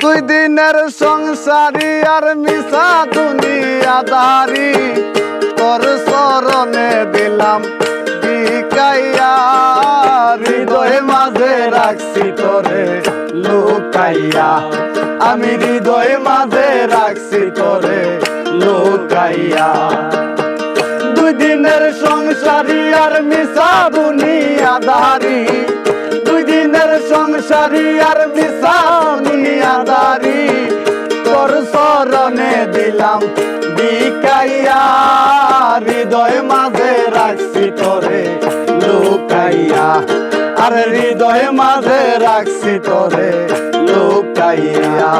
দুই দিনের সংসারী আর মিশা দুনিয়াদারি, তোর চরণে দিলাম বিকাইয়া, হৃদয় মাঝে রাখছি তোরে লুকাইয়া, আমি হৃদয় মাঝে রাখছি তোরে লুকাইয়া। দুই দিনের সংসারী আর মিশা দুনিয়াদারি, দুই দিনের সংসারী আর মিশা দুনিয়াদারি, তোর চরণে দিলাম বিকাইয়া, হৃদয় মাঝে রাখছি তোরে লুকাইয়া, আর হৃদয় মাঝে রাখছি তোরে লুকাইয়া।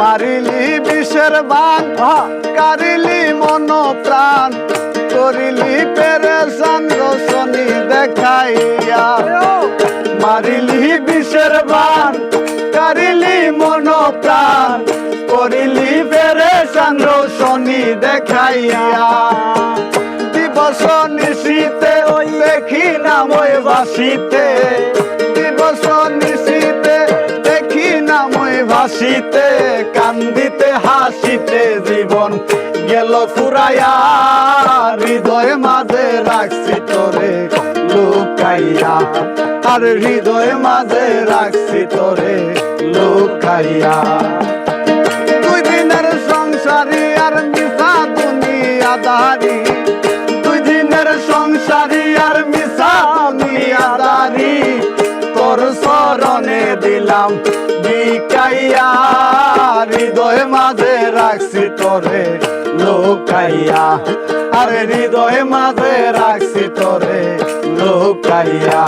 মারিলি বিষের বান, কারিলি মন প্রাণ, করিলি পেরেশান রোশনি দেখাইয়া, মারিলি বিষের বান, কারিলি মন প্রাণ, করিলি পেরেশান রোশনি দেখাইয়া। দিবস নিশীতে ওই দেখি নাম ওই বাসিতে, দিবস নিশীতে দেখি নাম ওই ভাসিতে, কান্দিতে হাসিতে জীবন গেল ফুরাইয়া, হৃদয় মাঝে রাখছি তোরে লুকাইয়া, আর হৃদয় মাঝে রাখছি তোরে লুকাইয়া। দুই দিনের সংসারী আর মিশা দুনিয়াদারি, দুই দিনের সংসারী আর মিশা দুনিয়াদারি, তোর চরণে দিলাম বিকাইয়া, হৃদয় মাঝে রাখছি তোরে লুকাইয়া, আর হৃদয় মাঝে রাখছি তোরে লুকাইয়া।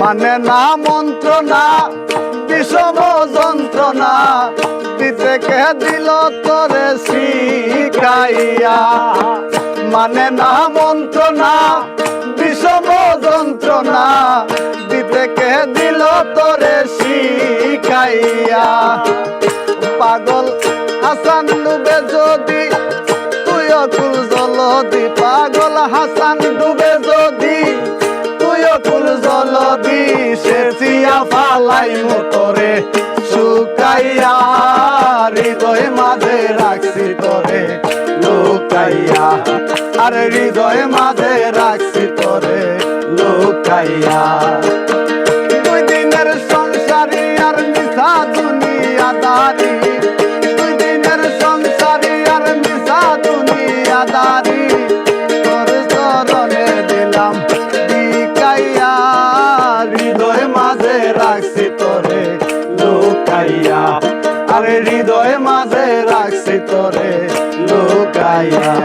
মানে না মন্ত্রণা বিষম যন্ত্রণা, দিতে কে দিল তোরে শিখাইয়া, মানে না মন্ত্রণা বিষম যন্ত্রণা, দিতে কে দিল তোরে শিখাইয়া। পাগল হাসান ডুবে যদি তুই অকুল জলদি, পাগল হাসান ডুবে যদি তুই অকুল জলদি, সেচিয়া ফালাই তোরে শুকাইয়া, হৃদয় মাঝে রাখছি তোরে লুকাইয়া, আর হৃদয় মাঝে রাখছি তোরে লুকাইয়া। দুই দিনের সংসারী আর মিশা দুনিয়াদারি, দুই দিনের সংসারী আর মিশা দুনিয়াদারি, তোর চরণে দিলাম বিকাইয়া, হৃদয় মাঝে রাখছি তোরে লুকাইয়া, আর হৃদয় মাঝে রাখছি তোরে লুকাইয়া।